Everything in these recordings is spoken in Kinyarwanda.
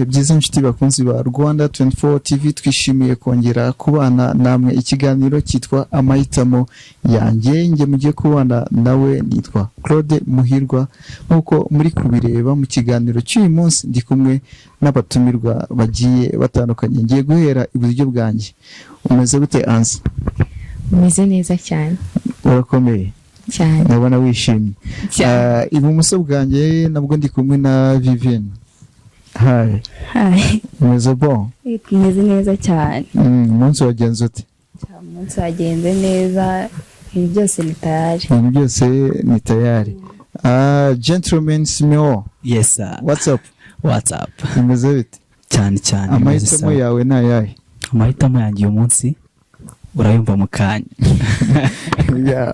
byiza inshuti bakunzi ba Rwanda 24 TV, twishimiye kongera kubana namwe. Ikiganiro cyitwa Amahitamo yanjye, nge mugiye kubana nawe nitwa Claude Muhirwa. Nkuko muri kubireba mu kiganiro cy'uyu munsi, ndi kumwe n'abatumirwa bagiye batandukanye. Ngiye guhera iburyo bwanjye. Umeze gute Anse? Umeze neza cyane. Urakomeye cyane. Ndabona wishimye. Ibumoso bwanjye nabwo ndi kumwe na Vivienne. Hi. Hi. Umeze bon? Umeze neza cyane. Umunsi wagenze ute? Umunsi wagenze neza, ibintu byose ni tayari. Ibintu byose ni tayari. Gentleman Simeo. Yes sir. What's up? What's up? Umeze bite? Cyane. Amahitamo yawe ni ayahe? Amahitamo yanjye uyu munsi urayumva mu kanya.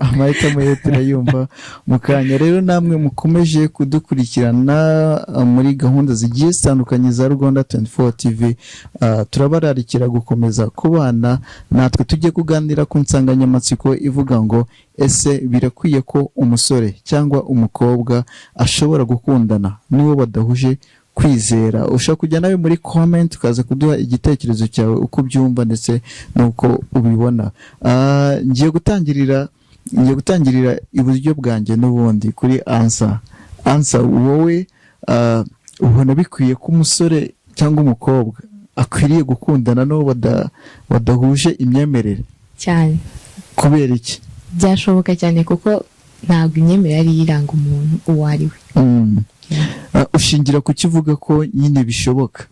Amahitamo ye turayumva mu kanya. Rero namwe mukomeje kudukurikirana muri gahunda zigiye zitandukanye za Rwanda 24 TV, turabararikira gukomeza kubana natwe. Tujye kuganira ku nsanganyamatsiko ivuga ngo ese birakwiye ko umusore cyangwa umukobwa ashobora gukundana n'uwo badahuje kwizera? Ushaka kujya nawe muri comment ukaza kuduha igitekerezo cyawe uko byumva ndetse nuko ubibona. Ngiye gutangirira iburyo bwanjye n'ubundi kuri Ansa, wowe ubona bikwiye ko umusore cyangwa umukobwa akwiriye gukundana n'uwo badahuje imyemerere? Cyane. Kubera iki? Byashoboka cyane kuko ntabwo imyemerere ari iranga umuntu uwo ari we. Ushingira ku kivuga ko nyine bishoboka?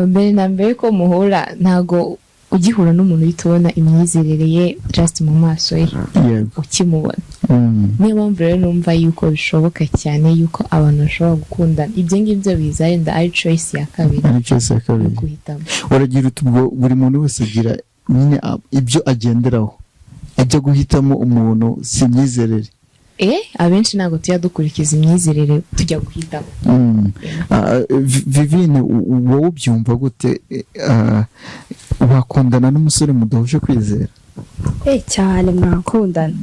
Mbere na mbere ko muhura, ntago ugihura n'umuntu uhita ubona imyizerere ye just mu maso ye ukimubona. Niyo mpamvu rero numva yuko bishoboka cyane yuko abantu bashobora gukundana. Ibyo ngibyo biza yenda ari choice ya kabiri. Guhitamo. Uragira uti buri muntu wese agira nyine ibyo agenderaho, ajya guhitamo umuntu si imyizerere. Abenshi ntabwo tujya dukurikiza imyizerere, tujya guhitamo. Vivienne, wowe ubyumva gute? Wakundana n'umusore mudahuje kwizera? Cyane, mwakundana.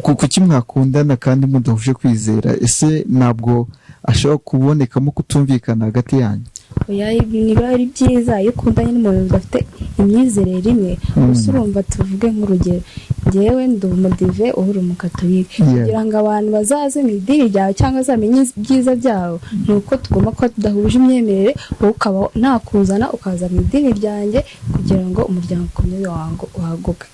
Kuki mwakundana kandi mudahuje kwizera? Ese ntabwo ashobora kubonekamo kutumvikana hagati yanyu? Niba ari byiza iyo ukundanye n'umuntu udafite imyizerere imwe. Gusa urumva tuvuge nk'urugero, njyewe ndi umudive, uhura umukatolike. Kugira ngo abantu bazaze mu idini ryawe cyangwa zamenye ibyiza byawe, ni uko tugomba kuba tudahuje imyemerere, wowe ukaba nakuzana ukaza mu idini ryanjye kugira ngo umuryango ukomeze waguke.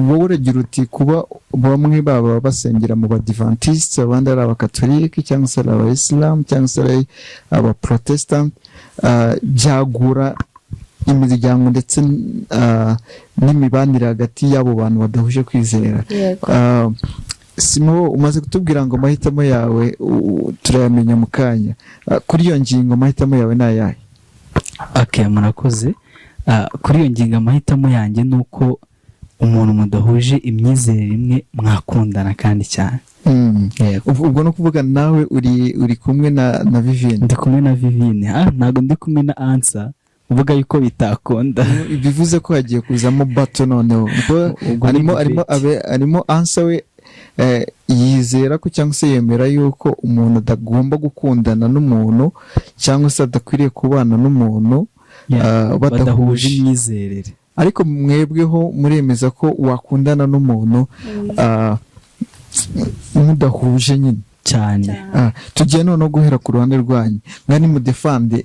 Wowe uragira uti kuba bamwe baba basengera mu Badiventiste, abandi ari abakatolike cyangwa se ari abayisilamu cyangwa se ari abaprotestant, byagura imiryango ndetse n'imibanire hagati y'abo bantu badahuje kwizera. Simo, umaze kutubwira ngo amahitamo yawe turayamenya mu kanya. Kuri iyo ngingo amahitamo yawe ni ayahe? Murakoze. Kuri iyo ngingo amahitamo yanjye ni uko umuntu mudahuje imyizerere imwe mwakundana kandi cyane. Ubwo no kuvuga nawe uri kumwe na Vivienne? Ndi kumwe na Vivienne. Ntabwo ndi kumwe na Ansa, uvuga yuko bitakunda. Bivuze ko hagiye kuzamo bato noneho. Arimo Ansa we yizera ko cyangwa se yemera yuko umuntu adagomba gukundana n'umuntu cyangwa se adakwiriye kubana n'umuntu badahuje imyizerere. Ariko mwebweho muremeza ko wakundana n'umuntu mudahuje nyine cyane. Tugiye noneho guhera ku ruhande rwanyu, mwani mudefande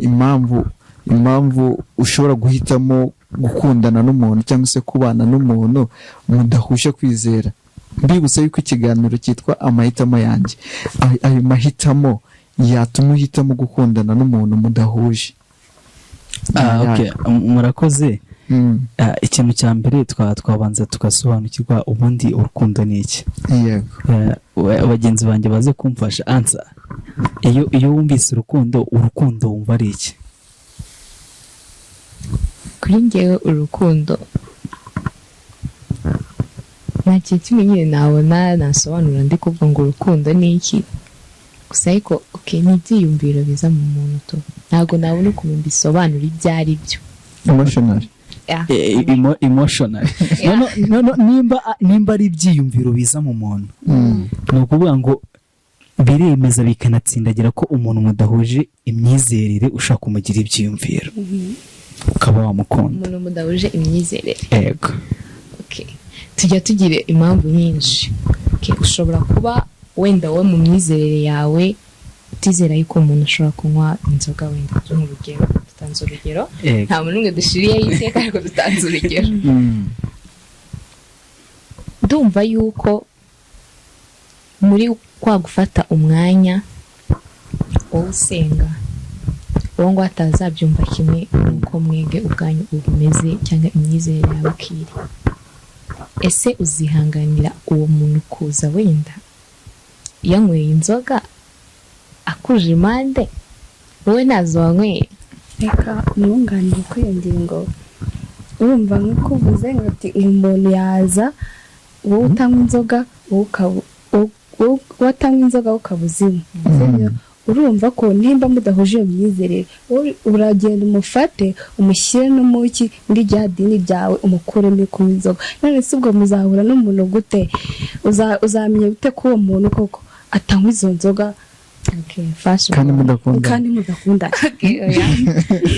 impamvu ushobora guhitamo gukundana n'umuntu cyangwa se kubana n'umuntu mudahuje kwizera. Mbibutsa yuko ikiganiro cyitwa amahitamo yanjye. Ayo mahitamo yatuma uhitamo gukundana n'umuntu mudahuje? Murakoze. Ikintu cya mbere twabanza tugasobanukirwa ubundi urukundo ni iki. Abagenzi banjye baze kumfasha. Ansa, iyo wumvise urukundo wumva ari iki? Kuri njyewe urukundo nta kintu kimwe nyine nabona nasobanura ndi kuvuga ngo urukundo ni iki. Gusa ariko ni ibyiyumviro biza mu muntu tu. Ntabwo nabona ukuntu mbisobanura ibyo ari byo. Emotional. Nimba ari ibyiyumviro biza mu muntu, ni ukuvuga ngo biremeza bikanatsindagira ko umuntu mudahuje imyizerere ushaka kumugira ibyiyumviro ukaba wamukunda. umuntu mudahuje imyizerere. Yego. Okay. Tujya tugira impamvu nyinshi. Okay. Ushobora kuba wenda wowe mu myizerere yawe utizera yuko umuntu ashobora kunywa inzoga, wenda nk'urugero, dutanze urugero, nta muntu n'umwe dushiriyeho iteka ariko dutanze urugero. Ndumva yuko muri kwa gufata umwanya wowe usenga uwo ngo atazabyumva kimwe nuko mwege ubwanyu ubumeze cyangwa imyizerere yawe ukiri, ese uzihanganira uwo muntu kuza wenda yanyweye inzoga akuje impande wowe ntazo wanyweye? Reka mwunganire kuri iyo ngingo. Urumva nk'uko uvuze ngo ati uyu muntu yaza wowe utanywa inzoga watanywa inzoga ukabuzimu. Urumva ko nimba mudahuje iyo myizerere uragenda umufate umushyire n'umuki muri rya dini ryawe umukuremo kunywa inzoga. None se ubwo muzahura n'umuntu gute? Uzamenya gute ko uwo muntu koko atanywa izo nzoga kandi mudakunda?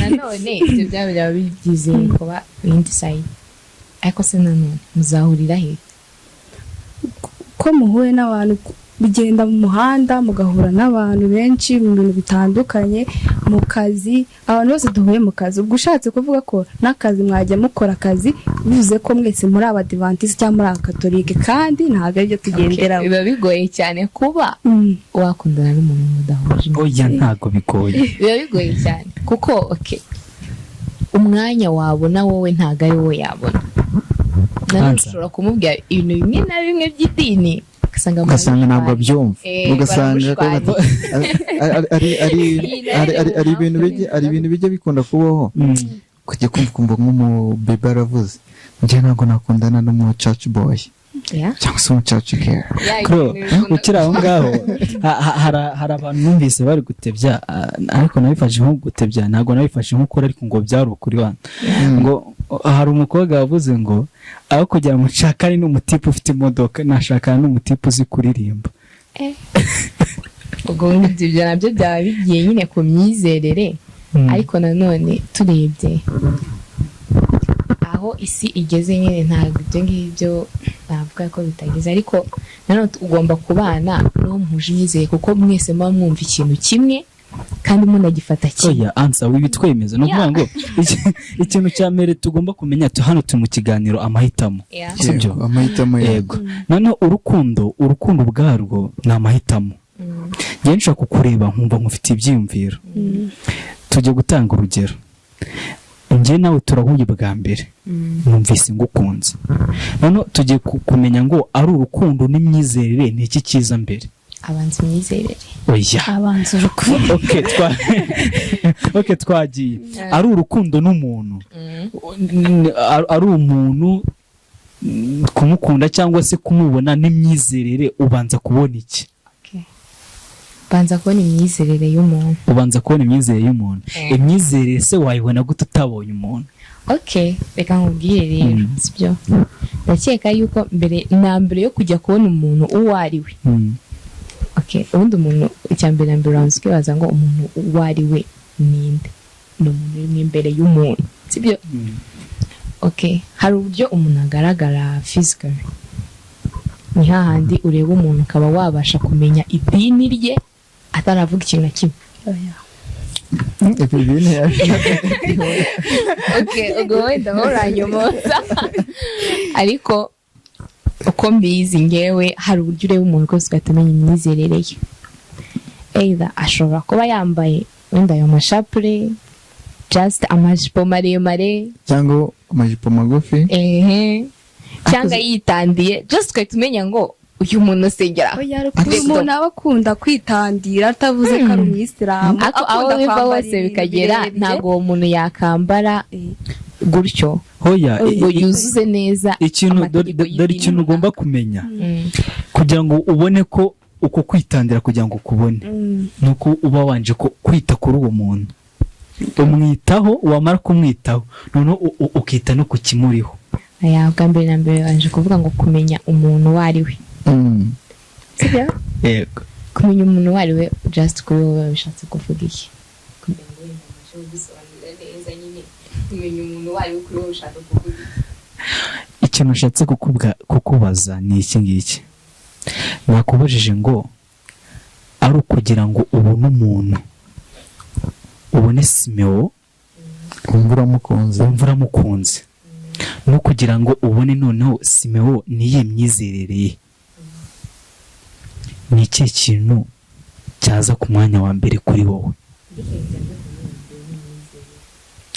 Nanone ibyo byaba bibyizeye kuba indi side, ariko se nanone muzahurira he? Ko muhuye n'abantu, mugenda mu muhanda mugahura n'abantu benshi mu bintu bitandukanye, mu kazi, abantu bose duhuye mu kazi. Ubwo ushatse kuvuga ko n'akazi mwajya mukora akazi bivuze ko mwese muri abadivantisi cyangwa muri abakatolike, kandi ntabwo aribyo tugenderaho. Biba bigoye cyane kuba wakundana n'umuntu mudahuje. Oya, ntabwo bigoye. Biba bigoye cyane kuko umwanya wabona wowe ntabwo ari wowe yabona. Nanone ushobora kumubwira ibintu bimwe na bimwe by'idini ugasanga ntabwo abyumva, ugasanga ari ibintu bijya bikunda kubaho. Kujya kumva nk'umubebe aravuze njye ntabwo nakundana n'umu church boy cyangwa se umu church girl. Ukiri aho ngaho hari abantu numvise bari gutebya, ariko nabifashe nko gutebya, ntabwo nabifashe nk'ukuri, ariko ngo byari ukuri wana. Ngo hari umukobwa wavuze ngo aho kugira ngo nshakane n'umutipe ufite imodoka nashakana n'umutipe uzi kuririmba. Ubwo ibyo nabyo byaba bigiye nyine ku myizerere, ariko nanone turebye aho isi igeze nyine ntabwo ibyo ngibyo navuga ko bitageze, ariko nanone ugomba kubana n'uwo muhuje imyizerere kuko mwese muba mwumva ikintu kimwe kandi munagifata kimwe. Oya, ansa wibitwemeza no kuvuga ngo ikintu cya mbere tugomba kumenya hano turi mu kiganiro amahitamo. Sibyo? Amahitamo. Yego. None urukundo ubwarwo ni amahitamo. Njye nshaka kukureba nkumva nkufite ibyiyumviro. Tujye gutanga urugero. Njye nawe turahuye bwa mbere, numvise ngukunze. None tujye kumenya ngo ari urukundo n'imyizerere ni iki cyiza mbere? Abanza imyizerere. Oya, abanza urukundo. Okay, twagiye. Ari urukundo n'umuntu, ari umuntu kumukunda cyangwa se kumubona n'imyizerere, ubanza kubona iki? Banza kubona imyizerere y'umuntu. Ubanza kubona imyizerere y'umuntu. Imyizerere se wayibona gute utabonye umuntu? Okay, reka nkubwire rero, sibyo? Ndakeka yuko mbere yo kujya kubona umuntu uwo ari we. Okay, ubundi umuntu icyambere uranze ukibaza ngo umuntu uwo ari we ninde? Ni umuntu uri imbere y'umuntu, sibyo? Okay, hari uburyo umuntu agaragara physically. Ni hahandi ureba umuntu ukaba wabasha kumenya idini rye ataravuga ikintu na kimwe. Okay, ubwo wenda muranyomoza, ariko uko mbizi ngewe hari uburyo ureba umuntu rwose ugatamenya imyizerere ye. Either ashobora kuba yambaye wenda ayo mashapure, just amajipo maremare cyangwa amajipo magufi, cyangwa yitandiye, just ukahita umenya ngo uyu muntu asengera. Umuntu aba akunda kwitandira atavuze ko ari umuyisilamu, aho biva hose bikagera ntabwo uwo muntu yakambara gutyo. Hoya, yuzuze neza dore ikintu ugomba kumenya kugira ngo ubone ko uko kwitandira kugira ngo ukubone nuko uba wanje ko kwita kuri uwo muntu, umwitaho, wamara kumwitaho none ukita no kukimuriho. Aya bwa mbere na mbere wanje kuvuga ngo kumenya umuntu wari we. Sibyo? Yego. kumenya umuntu uwo ari we just kuri wowe bishatse kuvuga iki kugira ngo wenda mbashe gusobanurira neza nyine kumenya umuntu uwo ari we kuri wowe ushaka kuvuga iki. Ikintu ushatse kukubaza ni iki ngiki. Nakubajije ngo ari ukugira ngo ubone umuntu, ubone Simeo wumva uramukunze, no kugira ngo ubone noneho Simeo niye myizerere ye. Ni iki kintu cyaza ku mwanya wa mbere kuri wowe?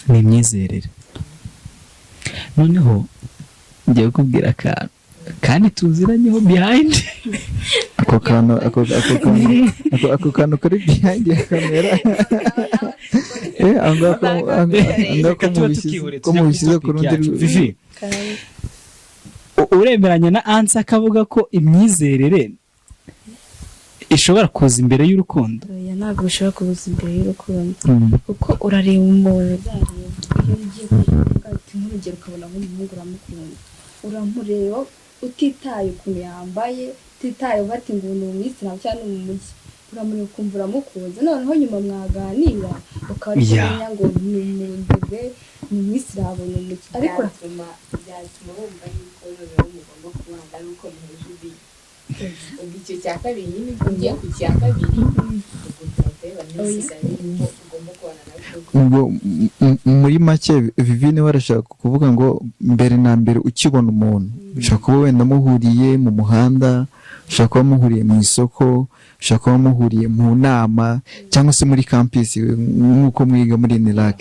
Ni imyizerere. Noneho ngiye kukubwira akantu kandi tuziranyeho behind ako kantu kari behind ya kamera ko mubishyize ku rundi Vivi. Uremeranya na Ansa akavuga ko imyizerere ishobora kuza imbere y'urukundo? Oya, ntabwo bishobora kuza imbere y'urukundo kuko urareba umuntu iyo ugiye kuvuga ati nk'urugero ukabona nk'umuhungu uramukunda, uramureba utitaye ukuntu yambaye, utitaye bati ngo ni umwisilamu cyangwa ni umujyi, uramureba ukumva uramukunze, noneho nyuma mwaganira ukaba uri kumenya ngo ni umundebe, ni umwisilamu, ni umujyi, ariko byatuma wumva yuko noneho mugomba kubana ari uko muhuje ubwiye. Ubwo icyo cya kabiri nyine ugiye ku cya kabiri ubwo muri make Vivine warashaka kuvuga ngo mbere na mbere ukibona umuntu ushaka kuba wenda muhuriye mu muhanda, ushaka kuba muhuriye mu isoko, ushaka kuba muhuriye mu nama cyangwa se muri campus nk'uko mwiga muri NILAC,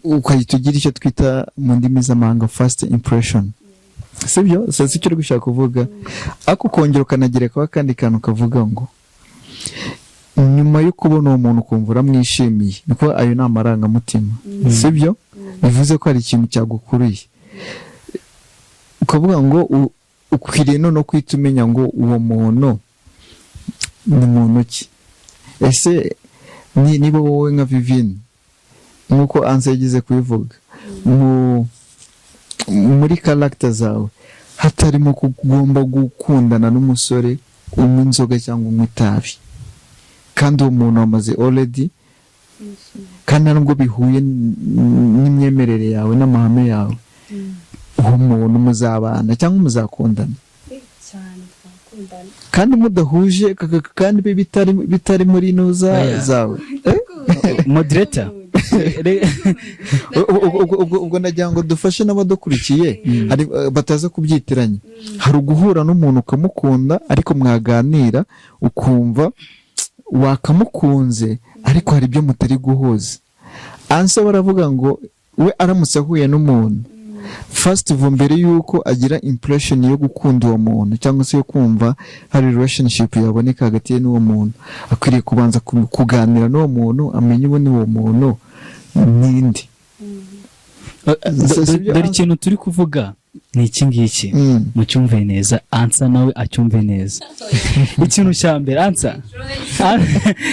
ukahita ugira icyo twita mu ndimi z'amahanga first impression. Sibyo? Sasa icyo uri gushaka kuvuga ako kongera ukanagerekaho akandi kantu kavuga ngo nyuma yo kubona uwo muntu ukumva uramwishimiye, niko ayo ni amarangamutima. Sibyo? Bivuze ko hari ikintu cyagukuruye, ukavuga ngo ukwiriye no kwita umenya ngo uwo muntu ni muntu ki. Ese niba wowe nka Vivine nk'uko Ansa yagize kubivuga muri character zawe hatarimo kugomba gukundana n'umusore unywa inzoga cyangwa unywa itabi, kandi uwo muntu wamaze already, kandi nubwo bihuye n'imyemerere yawe n'amahame yawe, uwo muntu muzabana cyangwa muzakundana kandi mudahuje, kandi bitari muri nuza zawe. Moderator ubwo nagira ngo dufashe n'abadukurikiye bataza kubyitiranya. Hari uguhura n'umuntu ukamukunda ariko mwaganira ukumva wakamukunze ariko hari ibyo mutari guhuza. Ansa baravuga ngo we aramutse ahuye n'umuntu first of all, mbere yuko agira impression yo gukunda uwo muntu cyangwa se yo kumva hari relationship yaboneka hagati ye n'uwo muntu, akwiriye kubanza kuganira n'uwo muntu, amenye uwo ni uwo muntu nindi. Dore ikintu turi kuvuga ni iki ngiki, mucyumve neza, Ansa nawe acyumve neza. Ikintu cya mbere Ansa,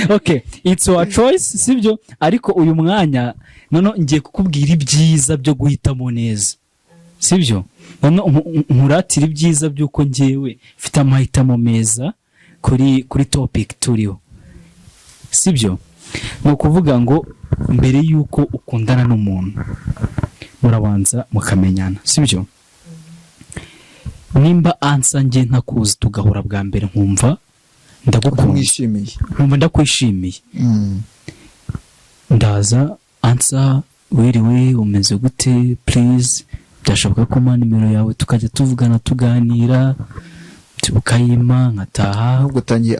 okay, it's our choice, sibyo? Ariko uyu mwanya none ngiye kukubwira ibyiza byo guhitamo neza, sibyo? None nkuratira ibyiza by'uko ngewe mfite amahitamo meza kuri topic turiho, sibyo? Ni ukuvuga ngo mbere y'uko ukundana n'umuntu murabanza mukamenyana, sibyo? Nimba Ansa nge ntakuzi tugahura bwa mbere nkumva ndakwishimiye, ndaza Ansa, wiriwe umeze gute, please byashoboka ko mpa nimero yawe tukajya tuvugana tuganira, ukayima nkataha, ugatangiye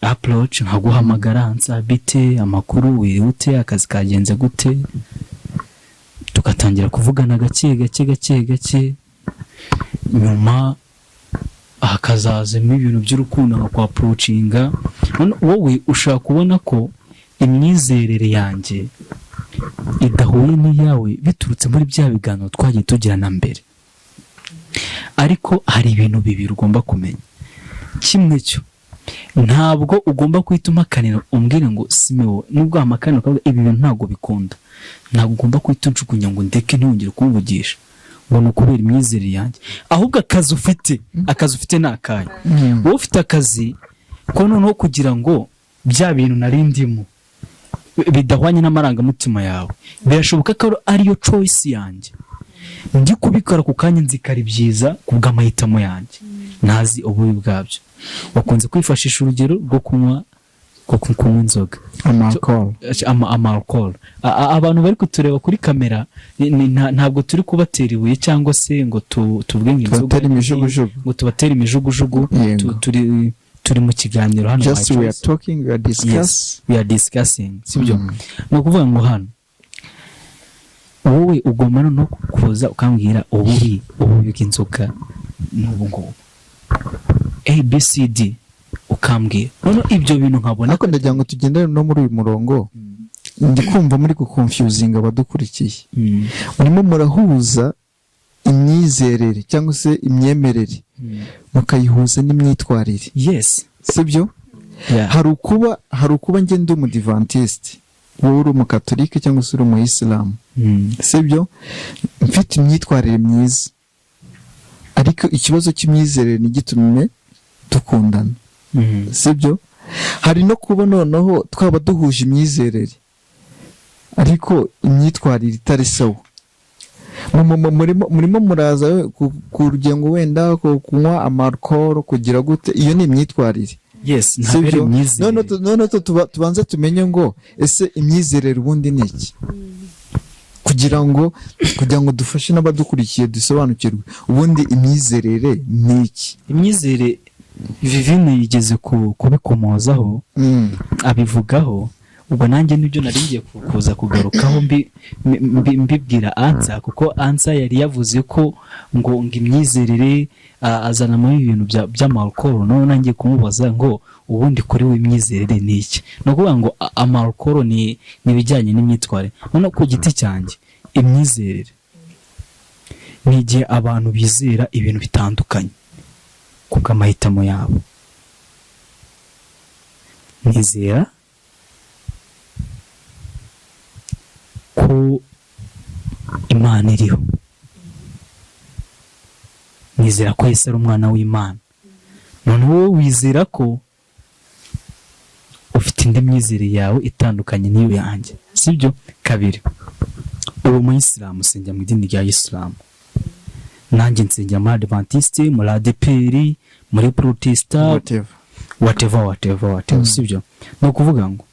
approach nkaguhamagara, Ansa bite, amakuru, wiriwe ute, akazi kagenze gute, tugatangira kuvugana gake, nyuma hakazazamo ibintu by'urukundo nka kwa approachinga. Wowe ushaka kubona ko imyizerere yanjye idahuye n'iyawe biturutse muri bya biganiro twagiye tugirana mbere, ariko hari ibintu bibiri ugomba kumenya. Kimwe cyo, ntabwo ugomba kwita umakanira umbwire ngo Simeo, nubwo amakanira ukavuga ibi bintu ntabwo bikunda, ntabwo ugomba kwita unshukunya ngo ndeke ntongere kumvugisha ngo nukubera imyizerere yanjye. Ahubwo akazi ufite ni akahe? Wowe ufite akazi ko noneho kugira ngo bya bintu nari ndimo bidahwanye n'amarangamutima yawe, birashoboka ko ariyo choice yanjye, ndi kubikora ku kanya nzikari byiza kubw'amahitamo yanjye, ntazi ububi bwabyo. Wakunze kwifashisha urugero rwo kunywa inzoga, amalcohol. Abantu bari kutureba kuri kamera ntabwo turi kubatera ibuye cyangwa se ngo tuvuge inzoga ngo tubatere imijugujugu, turi mu kiganiro hano. Just we are talking, we are discussing. Yes, we are discussing. Sibyo? No kuvuga ngo hano wowe ugomba no kuza ukambwira ububi bw'inzoga n'ubu ngubu ABCD ukambwira. None ibyo bintu nkabona ariko ndagira ngo tugendane no muri uyu murongo. Ndi kumva muri confusing abadukurikiye. Urimo murahuza imyizerere cyangwa se imyemerere mukayihuza n'imyitwarire. Yes, sibyo? Hari ukuba nge ndi umudivantiste, wowe uri umukatolike cyangwa se uri umuyisilamu, sibyo? Mfite imyitwarire myiza, ariko ikibazo cy'imyizerere nigitume dukundana, sibyo? Hari no kuba noneho twaba duhuje imyizerere ariko imyitwarire itari sawa. Murimo muraza ku rugengo wenda kunywa amalcohol kugira gute, iyo ni imyitwarire. Yes, ntabere imyizerere. None tubanze tumenye ngo ese imyizerere ubundi ni iki, kugira ngo dufashe n'abadukurikiye dusobanukirwe ubundi imyizerere ni iki. Imyizerere Vivine yigeze kubikomozaho, abivugaho. Ubwo nanjye nibyo naringiye kuza kugarukaho mbibwira Ansa, kuko Ansa yari yavuze ko ngo imyizerere azana mu bintu by'amalcohol. None nanjye kumubaza ngo ubundi kuri we imyizerere ni iki. No kuvuga ngo amalcohol ni bijyanye n'imyitwarire. None ku giti cyanjye imyizerere ni igihe abantu bizera ibintu bitandukanye kubw'amahitamo yabo. Nizera ko Imana iriho, nizera ko Yesu ari umwana w'Imana. None wowe wizera ko ufite indi myizerere yawe itandukanye n'iyo yanjye, sibyo? Kabiri, uri umuyisilamu, usengera mu idini rya Isilamu, nanjye nsengera muri Adventiste, muri ADPR, muri Protestant, whatever, sibyo? No kuvuga ngo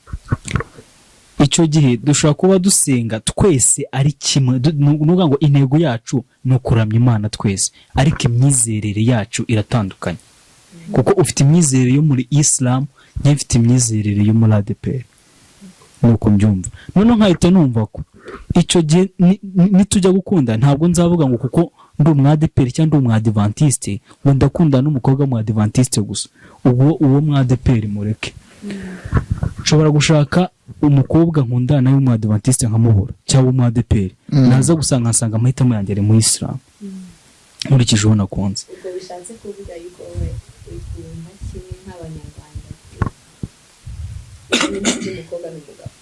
icyo gihe dushobora kuba dusenga twese ari kimwe, nuvuga ngo intego yacu ni ukuramya Imana twese, ariko imyizerere yacu iratandukanye, kuko ufite imyizerere yo muri Islam, njye mfite imyizerere yo muri ADPR. Nuko mbyumva. None nkahita numva ko icyo gihe nitujya gukunda ntabwo nzavuga ngo kuko ndi umwadeperi cyangwa ndi umwadivantiste ngo ndakunda n'umukobwa mu adventiste gusa, uwo mwadeperi mureke. Nshobora gushaka umukobwa nkundana nawe mu adventiste nkamubura, cyangwa umwadeperi naza gusanga nsanga amahitamo yanjye ari mu Islam nkurikije uwo nakunze. Ubwo bishatse kuvuga yuko we wikunda kimwe nk'abanyarwanda n'umukobwa n'umugabo.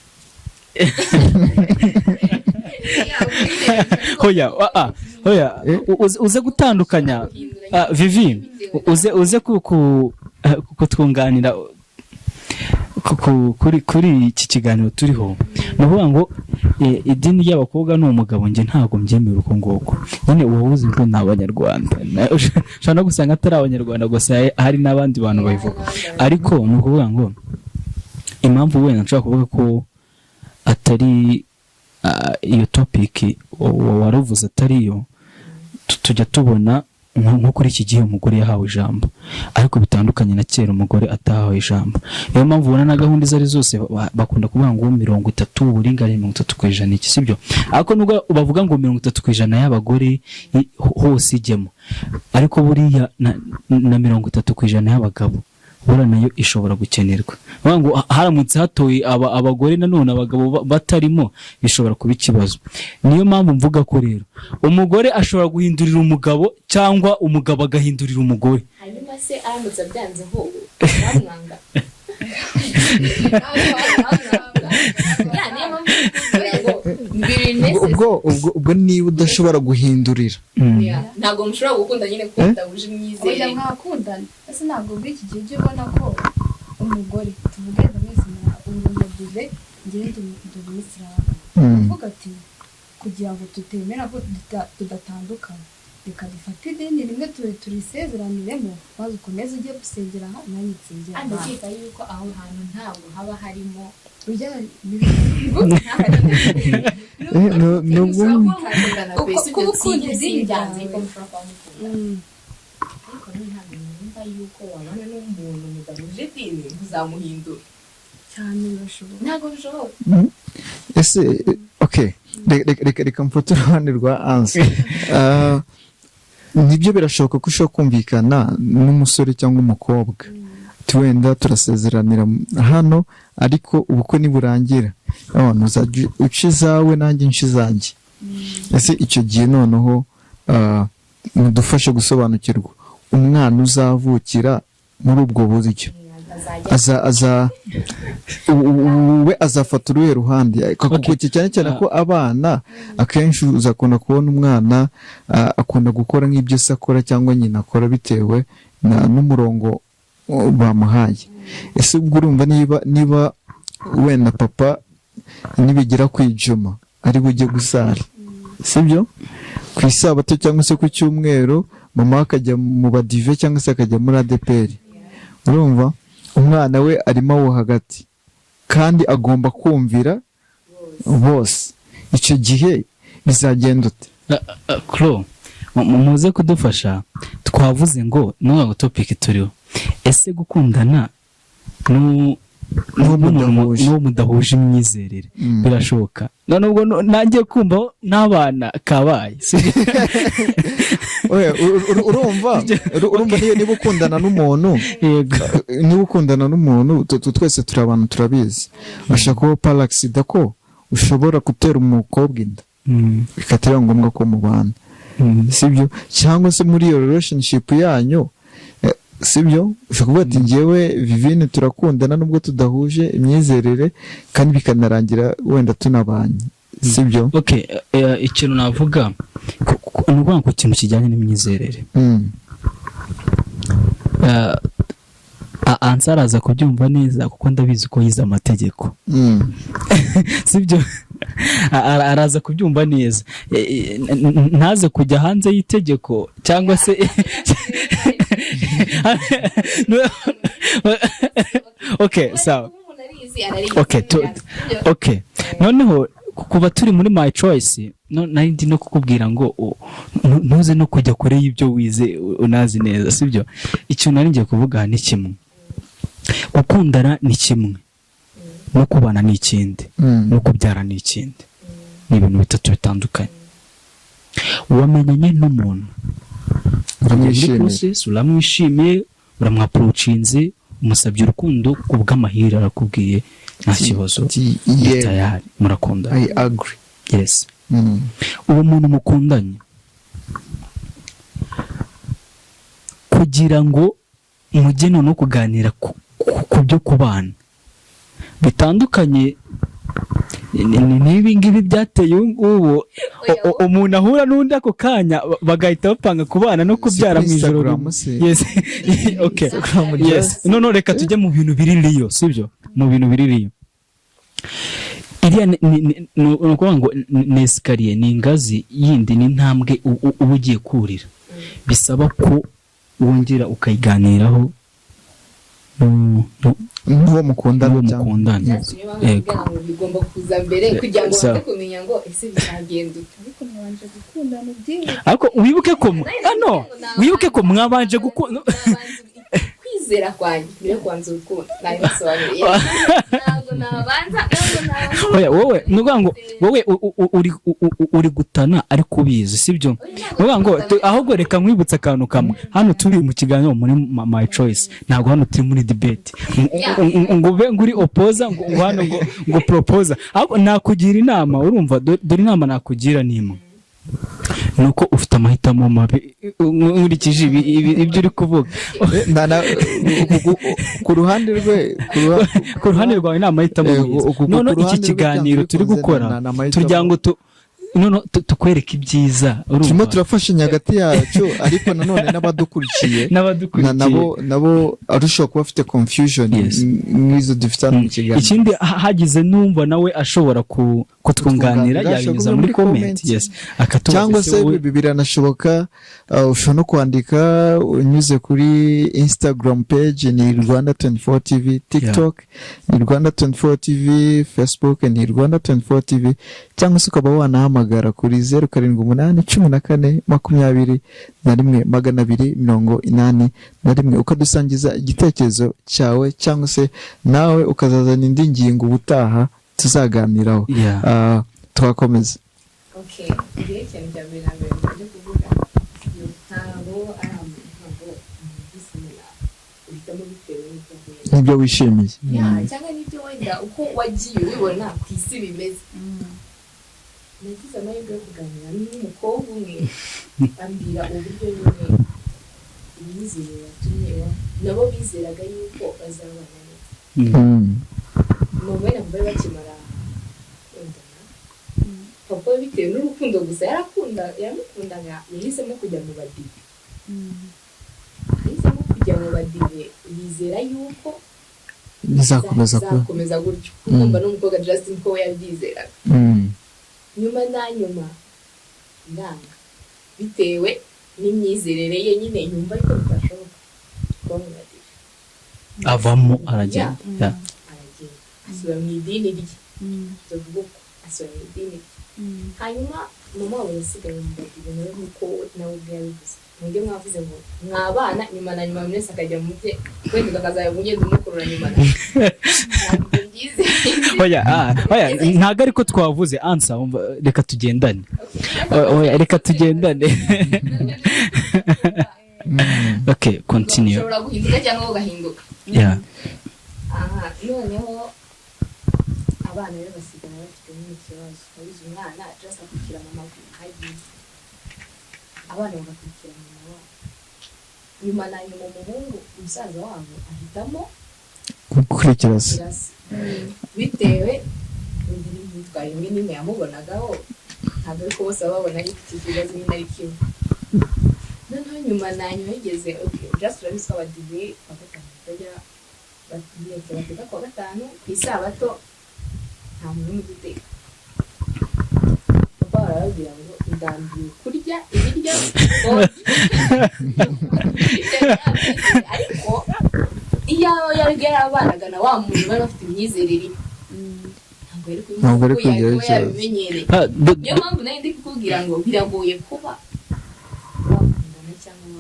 Hoya uze gutandukanya Vivi, uze kutwunganira kuri iki kiganiro turiho. Nuvuga ngo idini ry'abakobwa n'umugabo nge ntabwo mbyemera uko ngoko. Nyine uwabuze ngo ni Abanyarwanda, ushobora no gusanga atari Abanyarwanda gusa, hari n'abandi bantu babivuga. Ariko ni ukuvuga ngo impamvu wenda nshobora kuvuga ko atari iyo topic waruvuze atari yo, tujya tubona nko kuri iki gihe umugore yahawe ijambo, ariko bitandukanye na kera umugore atahawe ijambo. Niyo mpamvu ubona na gahunda izo ari zose bakunda kuvuga ngo 30 uburinganire 30% iki, sibyo? Ariko nubwo bavuga ngo 30% y'abagore hose ijyemo, ariko buriya na 30% y'abagabo bura nayo ishobora gukenerwa. Bavuga ngo haramutse hatoye abagore nanone abagabo batarimo, bishobora kuba ikibazo. Niyo mpamvu mvuga ko rero umugore ashobora guhindurira umugabo cyangwa umugabo agahindurira umugore. Hanyuma se aramutse byanzeho bamwanga. Ubwo niba udashobora guhindurira, ntabwo mushobora gukunda nyine kuko mudahuje imyizerere. Oya mwakundana, ese ntabwo bw'iki gihe ujya ubona ko umugore tuvuge ndameze umudive ngende umuyisilamu uvuga ati kugira ngo tutemera ko tudatandukana reka dufate idini rimwe turisezeraniremo maze ukomeze ujye gusengera aha nanjye nsengera aha ndakeka yuko aho hantu ntabwo haba harimo kuba ukunda idini ryawe ariko ntabwo numva yuko wabana n'umuntu mudahuje idini uzamuhindura cyane birashoboka ntabwo bishoboka ese okay reka mfate uruhande rwa Anse nibyo birashoboka ko ushobora kumvikana n'umusore cyangwa umukobwa wenda turasezeranira hano ariko ubukwe niburangira uzajya uca izawe nanjye nca izanjye ese icyo gihe noneho mudufashe gusobanukirwa umwana uzavukira muri ubwo buryo we azafata uruhe ruhande kuko cyane cyane ko abana akenshi uzakunda kubona umwana akunda gukora nk'ibyo se akora cyangwa nyina akora bitewe n'umurongo bamuhaye ese ubwo urumva niba wenda papa nibigera kwijuma ari bujye gusara sibyo ku isabato cyangwa se ku cyumweru mama akajya mu badive cyangwa se akajya muri ADPR urumva umwana we arimo aho hagati kandi agomba kumvira bose icyo gihe bizagenda ute Klo muze kudufasha twavuze ngo n'uwo topic turiho ese gukundana n'uwo mudahuje imyizerere birashoboka none ubwo nangiye kumva n'abana kabaye urumva niba ukundana n'umuntu twese turi abantu turabizi bashaka kuba paragisida ko ushobora gutera umukobwa inda bikatari ngombwa ko mubana sibyo cyangwa se muri iyo relationship yanyu sibyo ushobora kuvuga ati njyewe Vivine turakundana nubwo tudahuje imyizerere kandi bikanarangira wenda tunabanye sibyo ikintu navuga ni ukuvuga ku kintu kijyanye n'imyizerere Anse araza kubyumva neza kuko ndabizi ko yize amategeko sibyo araza kubyumva neza ntaze kujya hanze y'itegeko cyangwa se sawa noneho kuba turi muri my choice nari ndi no kukubwira ngo ntuze no kujya kure y'ibyo wize unazi neza sibyo ikintu nari ngiye kuvuga ni kimwe gukundana ni kimwe no kubana ni ikindi no kubyara ni ikindi ni ibintu bitatu bitandukanye wamenyanye n'umuntu uramwishimiye uramwapurocinze umusabye urukundo ku bw'amahirwe arakubwiye nta kibazo tayari murakundana I agree yes uwo muntu mukundanye kugira ngo mujye no kuganira ku byo kubana bitandukanye n'ibi ngibi byateye ubu umuntu ahura n'undi ako kanya bagahita bapanga kubana no kubyara mu ijoro no reka tujye mu bintu biri riyo sibyo mu bintu biri riyo iriya ni ukuvuga ngo ni esikariye ni ingazi yindi ni intambwe uba ugiye kurira bisaba ko wongera ukayiganiraho n'uwo mukundana bigomba kuza mbere kugira ngo baze kumenya ngo ese bizagenda ariko mwabanje gukundana ubyibuke ariko wibuke ko mwabanje gukunda kwizera kwanjye mbere kwanza urukundo nari nasobanuriye ntabwo nabanza wowe nuvuga ngo wowe uri gutana ariko ubizi sibyo nuvuga ngo ahubwo reka nkwibutsa akantu kamwe hano turi mu kiganiro muri my choice ntabwo hano turi muri debate ngo ube nguri opposer ngo hano ngo proposer ahubwo nakugira inama urumva dore inama nakugira nimwe nuko ufite amahitamo mabi nkurikije ibyo uri kuvuga ku ruhande rwawe ni amahitamo meza none iki kiganiro turi gukora tugira ngo none tukwereka ibyiza turimo turafashanya hagati yacu ariko nanone n'abadukurikiye nabo arushaho kuba afite confusion nk'izo dufite mu kiganiro. Ikindi hagize numva nawe ashobora kutwunganira yabinyuza muri comment cyangwa se biranashoboka ushobora no kwandika unyuze kuri Instagram page ni Rwanda 24 TV, TikTok ni Rwanda 24 TV, Facebook ni Rwanda 24 TV, cyangwa se ukaba wanahamagara kuri 0788141281 ukadusangiza igitekerezo cyawe cyangwa se nawe ukazazana indi ngingo ubutaha tuzaganiraho. Twakomeza. Okay, igihe cyane cya mbere ntabwo ngiye kuvuga ntabwo uhitamo bitewe n'ibyo wishimiye cyangwa n'ibyo wenda uko wagiye ubibona ku isi bimeze. Nagize amahirwe yo kuganira n'umukobwa umwe ambwira uburyo nyine imyizerere yatumye nabo bizeraga yuko bazabana neza. Bari bakimara papa bitewe n'urukundo gusa yaramukundaga yahisemo kujya mu badive. Yizera yuko bizakomeza gutyo kumva n'umukobwa Justin ko yabyizeraga. Nyuma ndanga bitewe n'imyizerere ye nyine yumva ariko bitashoboka kuba mu badive. Avamo aragenda asubira mu idini rye asubira mu idini rye. Hanyuma mama wawe yasigaye mu badive nawe nk'uko nawe ubwe yabivuze mujye mwavuze ngo mwabana nyuma na nyuma mwese akajya mu bye wenda akazajya mugenda umukurura nyuma na ntabwo ariko twavuze ansa reka tugendane. Reka tugendane. Okay, continue. Ushobora guhinduka cyangwa ugahinduka. Noneho abana rero basigara bafite n'ikibazo wabize umwana just akurikira mama hagiye abana bagakurikira mama wabo. Nyuma na nyuma umuhungu umusaza wabo ahitamo gukurikira se bitewe n'imyitwarire imwe n'imwe yamubonagaho. Ntabwo ariko bose babona ari iki kibazo nyine ari kimwe. Noneho nyuma na nyuma yigeze just urabiswa abadive bagatanga bajya bateka kuwa gatanu ku isabato nta muntu n'umwe uduteka. Papa arababwira ngo ndambiwe kurya ibiryo ariko iyo yarabanaga na wa muntu bari bafite imyizerere ntabwo ari kuba yabimenyereye. Niyo mpamvu nayo ndi kukubwira ngo biragoye kuba wakundana cyangwa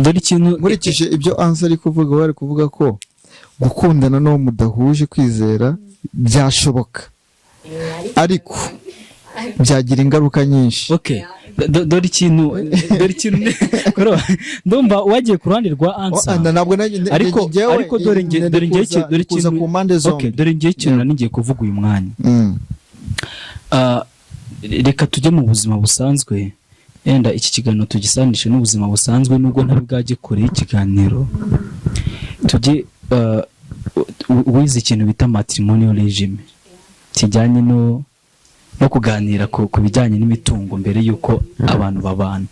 dore ikintu nkurikije ibyo Ansa ari kuvuga bari kuvuga ko gukundana n'uwo mudahuje kwizera byashoboka ariko byagira ingaruka nyinshi. Okay, dore ikintu ndumva wagiye ku ruhande rwa Ansa ariko dore ngiye ikintu nanigiye kuvuga uyu mwanya. Reka tujye mu buzima busanzwe yenda iki kiganiro tugisanishe n'ubuzima busanzwe nubwo ntari bwajye kure y'ikiganiro. Tujye wize ikintu bita matrimonial regime kijyanye no kuganira ku bijyanye n'imitungo mbere y'uko abantu babana.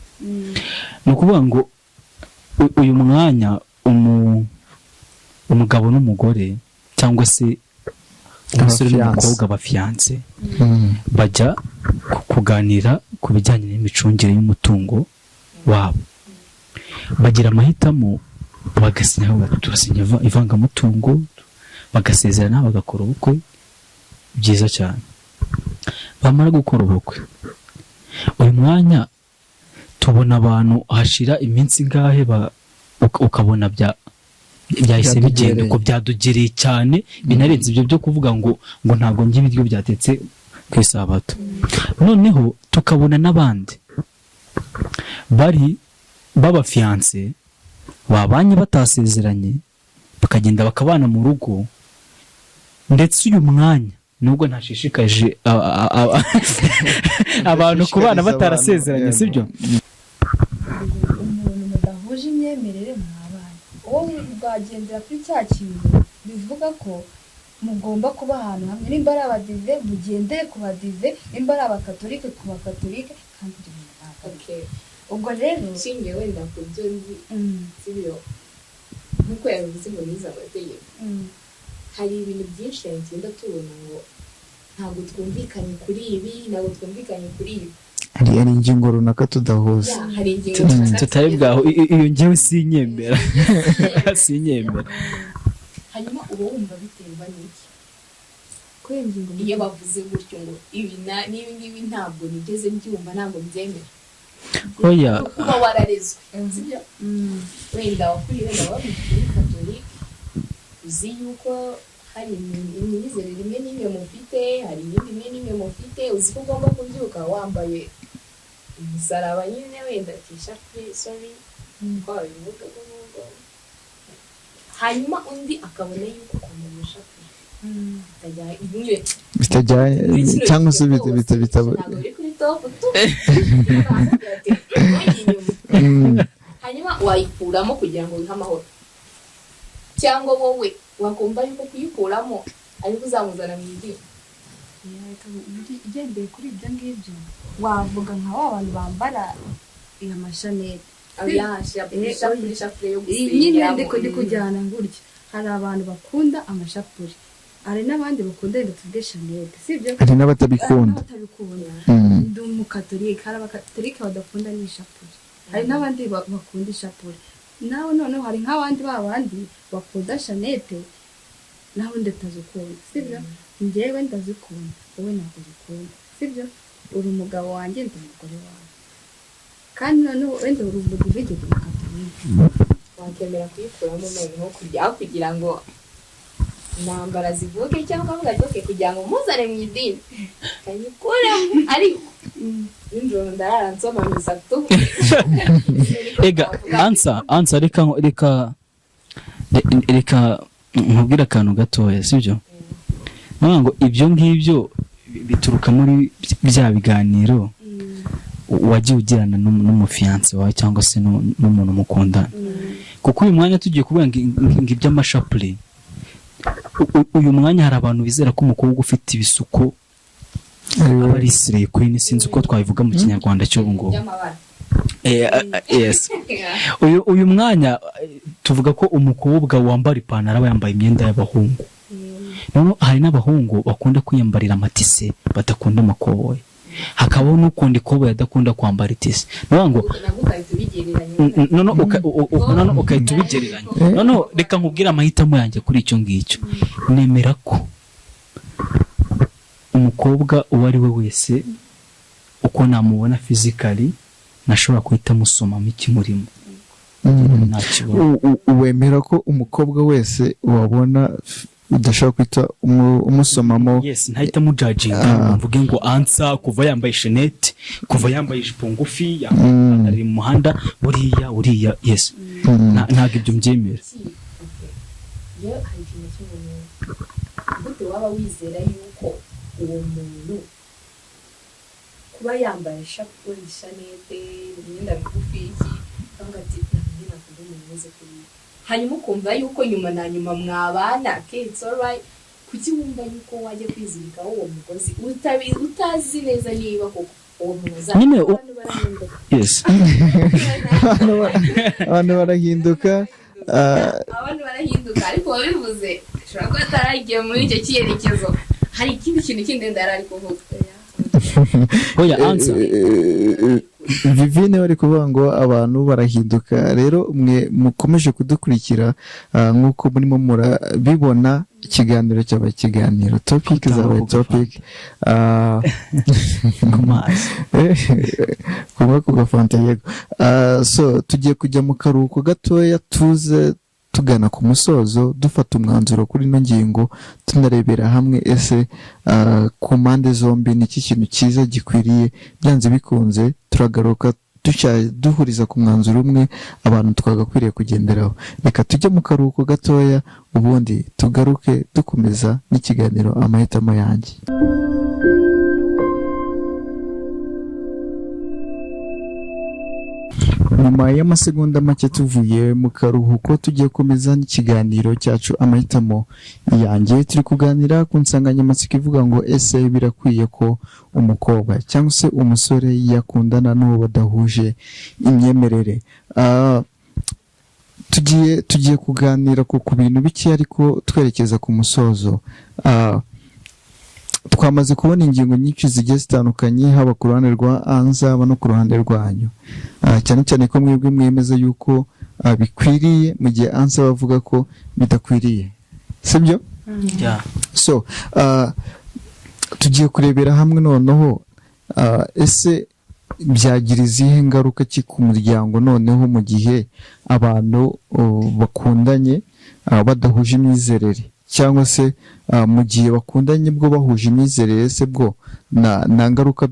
Ni ukuvuga ngo uyu mwanya umugabo n'umugore cyangwa se umusore n'umukobwa bafiyanse bajya kuganira ku bijyanye n'imicungire y'umutungo wabo. Bagira amahitamo bagasinya ivangamutungo bagasezerana bagakora ubukwe byiza cyane. Bamara gukora ubukwe uyu mwanya tubona abantu hashira iminsi ngahe ukabona byahise bigenda uko byadugereye cyane binarenze ibyo byo kuvuga ngo ntabwo ngiye ibiryo byatetse ku isabato. Noneho tukabona n'abandi bari babafiyanse babanye batasezeranye bakagenda bakabana mu rugo ndetse uyu mwanya nubwo ntashishikaje abantu kubana batarasezeranye sibyo. Umuntu mudahuje imyemerere mwabana wowe bwagendera kuri cya kintu bivuga ko mugomba kuba ahantu hamwe, nimba ari abadive mugendere ku badive, nimba ari abakatolike ku bakatolike, kandi ibyo bintu ntabwo ari byo. Ubwo rero nshingiye wenda ku byo nzi sibyo, nk'uko yabivuze ngo nize amategeko, hari ibintu byinshi tugenda tubona ngo ntabwo twumvikanye kuri ibi, ntabwo twumvikanye kuri ibi, hari ingingo runaka tudahuza. hari ingingo runaka tutari bwaho iyo ngewe sinyemera sinyemera. hanyuma uba wumva biterwa n'iki kuri iyo ngingo iyo bavuze gutyo ngo ibi n'ibi ngibi ntabwo nigeze mbyumva, ntabwo mbyemera? Oya, kuba wararezwe sibyo, wenda wakuriye wenda waba muri katolike, uzi yuko hari imyizerere imwe n'imwe mufite, hari ibindi imwe n'imwe mufite, uzi ko ugomba kubyuka wambaye umusaraba nyine, wenda t-shirt, sorry ko babivuga n'ubwo, hanyuma undi akabona yuko kwambara bitajyanye cyangwa se ntabwo biri kuri top tu hanyuma wayikuramo kugira ngo wihe amahoro, cyangwa wowe wakumva yuko kuyikuramo ariko uzamuzana mu idini? ugendeye kuri ibyo ngibyo wavuga nka wa bantu bambara iya mashanete nyine ndi kujyana gutya. Hari abantu bakunda amashapuri, hari n'abandi bakunda wenda tuvuge shanete, sibyo? hari n'abatabikunda. Ndi umukatolike, hari abakatolike badakunda n'ishapuri, hari n'abandi bakunda ishapuri. Nawe noneho hari nk'abandi babandi bakunda shanete, nawe ndetazikunda, sibyo? Njyewe ndazikunda, wowe ntabwo uzikunda, sibyo? Uri umugabo wanjye, ndi umugore wawe, kandi noneho wenda uri umudivide umukatolike, wakemera kuyikuramo noneho kugira ngo intambara zivuke, cyangwa avuga ati okay kugira ngo muzane mu idini kanyikuremo, ariko nijoro ndarara nsoma misa tu. ega ansa reka nkubwira akantu gatoya, sibyo? ngo ibyo ngibyo bituruka muri bya biganiro wagiye ugirana n'umufiyanse wawe cyangwa se n'umuntu mukundana, kuko uyu mwanya tugiye kuvuga ngo iby'amashapure, uyu mwanya hari abantu bizera ko umukobwa ufite ibisuko aba ari sireye queen, sinzi uko twabivuga mu kinyarwanda cyo ngo yes. uyu mwanya tuvuga ko umukobwa wambara ipantaro aba yambaye imyenda y'abahungu, noneho hari n'abahungu bakunda kwiyambarira amatise badakunda amakoboyi, hakabaho n'ukundi koboyi adakunda kwambara itise. Noneho ukahita ubigereranya. Noneho reka nkubwire amahitamo yanjye kuri icyo ngicyo. Nemera ko umukobwa uwo ari we wese uko namubona physically nashobora guhita musomamo ikimurimo. Wemera ko umukobwa wese wabona udashaka kwita umusomamo? Yes, ntahita mujudginga mvuge ngo ansa kuva yambaye shenete, kuva yambaye ijipo ngufi, ari mu muhanda uriya yes. Ntabwo ibyo mbyemera. Iyo hari ikintu cy'umuntu gute waba wizera yuko uwo muntu kuba yambaye shapure, shenete, imyenda migufi iki cyangwa ati nabwira ko umuntu wese kuri, hanyuma ukumva yuko nyuma na nyuma mwabana, okay it's alright, kuki wumva yuko wajya kwizirikaho uwo mugozi utazi neza niba koko uwo mugozi yes. abantu barahinduka, abantu barahinduka, ariko wabivuze ushobora kuba ataragiye muri icyo cyerekezo, hari ikindi kintu kindi ndara ari kuvuga. Oya answer Vivine bari kuvuga ngo abantu barahinduka. Rero mwe mukomeje kudukurikira nk'uko murimo murabibona, ikiganiro cyaba ikiganiro, topic zabaye topic, kuba kugafanta yego. So tugiye kujya mu karuhuko gatoya, tuze tugana ku musozo dufata umwanzuro kuri ino ngingo, tunarebera hamwe ese ku mpande zombi ni iki kintu cyiza gikwiriye. Byanze bikunze turagaruka duhuriza ku mwanzuro umwe abantu twagakwiriye kugenderaho. Reka tujye mu karuhuko gatoya, ubundi tugaruke dukomeza n'ikiganiro amahitamo yanjye. nyuma y'amasegonda make tuvuye mu karuhuko tugiye komeza n'ikiganiro cyacu amahitamo yanjye. Turi kuganira ku nsanganyamatsiko ivuga ngo ese birakwiye ko umukobwa cyangwa se umusore yakundana n'uwo badahuje imyemerere. Tugiye kuganira ku bintu bike ariko twerekeza ku musozo. Twamaze kubona ingingo nyinshi zigiye zitandukanye haba ku ruhande rwa Anza haba no ku ruhande rwanyu, cyane cyane ko mwebwe mwemeza yuko bikwiriye mu gihe Anza bavuga ko bidakwiriye, sibyo? So tugiye kurebera hamwe noneho ese byagira izihe ngaruka ki ku muryango noneho mu gihe abantu bakundanye badahuje imyizerere, cyangwa se mu gihe bakundanye bwo bahuje imyizerere se bwo nta ngaruka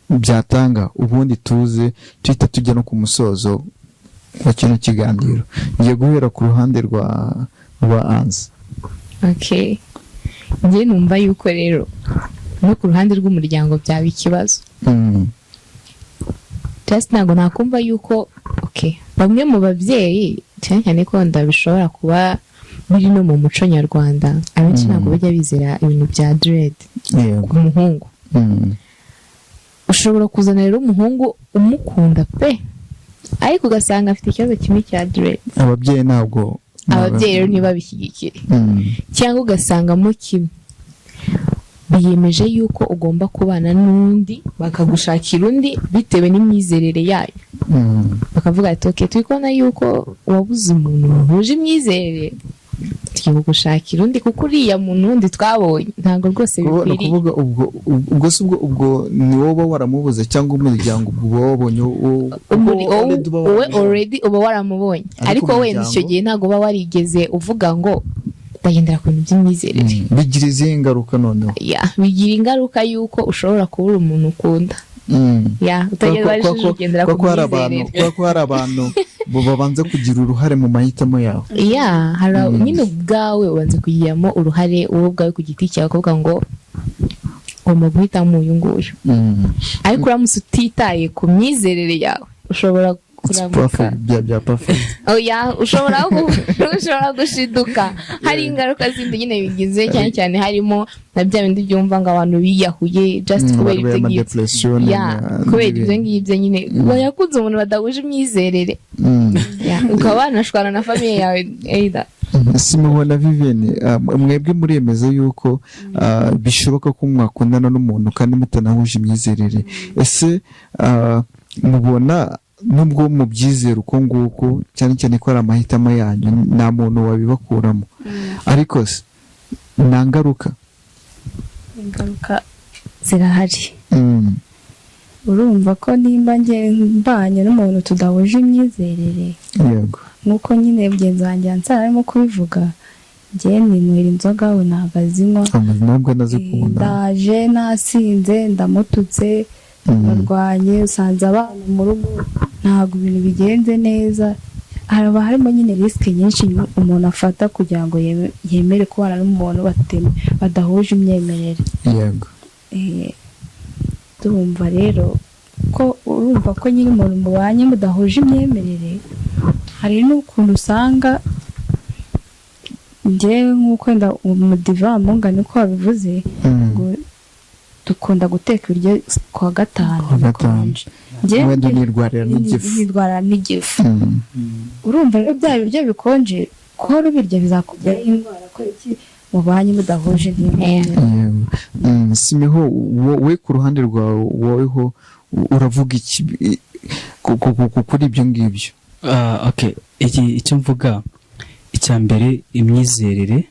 byatanga. Ubundi tuze tuhita tujya no ku musozo wa kino kiganiro. Ngiye guhera ku ruhande rwa Anza. Okay, njye numva yuko rero no ku ruhande rw'umuryango byaba ikibazo. Just ntabwo nakumva yuko bamwe mu babyeyi cyane cyane ko ndabishobora kuba biri no mu muco nyarwanda, abenshi ntabwo bajya bizera ibintu bya dread ku muhungu. Ushobora kuzana rero umuhungu umukunda pe, ariko ugasanga afite ikibazo kimwe cya dread. Ababyeyi rero ntibabishyigikire, cyangwa ugasangamo kimwe biyemeje yuko ugomba kubana n'undi, bakagushakira undi bitewe n'imyizerere yayo. Bakavuga ati turi kubona yuko wabuze umuntu muhuje imyizerere, tugiye kugushakira undi kuko uriya muntu wundi twabonye ntabwo rwose bikwiriye. Ubwo ni wowe uba waramubuze cyangwa umuryango uba wabonye wowe already uba waramubonye, ariko wenda icyo gihe ntabwo uba warigeze uvuga ngo ndagendera ku bintu by'imyizerere. Bigira izihe ngaruka noneho? Bigira ingaruka yuko ushobora kubura umuntu ukunda. Ugendera ku myizerere. Kuko hari abantu babanza kugira uruhare mu mahitamo yawe. Nyine ubwawe ubanza kugiramo uruhare wowe ubwawe ku giti cyawe, kuvuga ngo ugomba guhitamo uyu nguyu. Ariko uramutse utitaye ku myizerere yawe ushobora kuramuka. Ushobora gushiduka. Hari ingaruka zindi nyine bigize, cyane cyane harimo na bya bindi byumva ngo abantu biyahuye just kubera ibyo ngibyo. Kubera ibyo ngibyo nyine wayakunze umuntu badahuje imyizerere, ukaba wanashwana na famiye yawe either. Simubona Vivienne, mwebwe muremeza yuko bishoboka ko mwakundana n'umuntu kandi mutanahuje imyizerere. Ese mubona nubwo mubyizera uko nguko, cyane cyane ko ari amahitamo yanyu, nta muntu wabibakuramo, ariko nta ngaruka? Ingaruka zirahari. Urumva ko nimba mbanye n'umuntu tudahuje imyizerere, nk'uko nyine mugenzi wanjye Ansara arimo kubivuga, njye ninywera inzoga we ntabwo azinywa, ndaje nasinze ndamututse, barwanye, usanze abana mu rugo, ntabwo ibintu bigenze neza. Haba harimo nyine risike nyinshi umuntu afata kugira ngo yemere kubana n'umuntu badahuje imyemerere. Turumva rero ko urumva ko nyine umuntu mubanye mudahuje imyemerere, hari n'ukuntu usanga njyewe nk'uko wenda umudiva mungane ko wabivuze ngo dukunda guteka ibiryo kwa gatanu bikonje, wenda nirwarira n'igifu. Urumva rero bya biryo bikonje ko rubirya bizakugiraho indwara ko iki mubanye mudahuje imyemerere. Simiho, wowe ku ruhande rwawe woweho uravuga iki kuri ibyo ngibyo? Icyo mvuga, icya mbere, imyizerere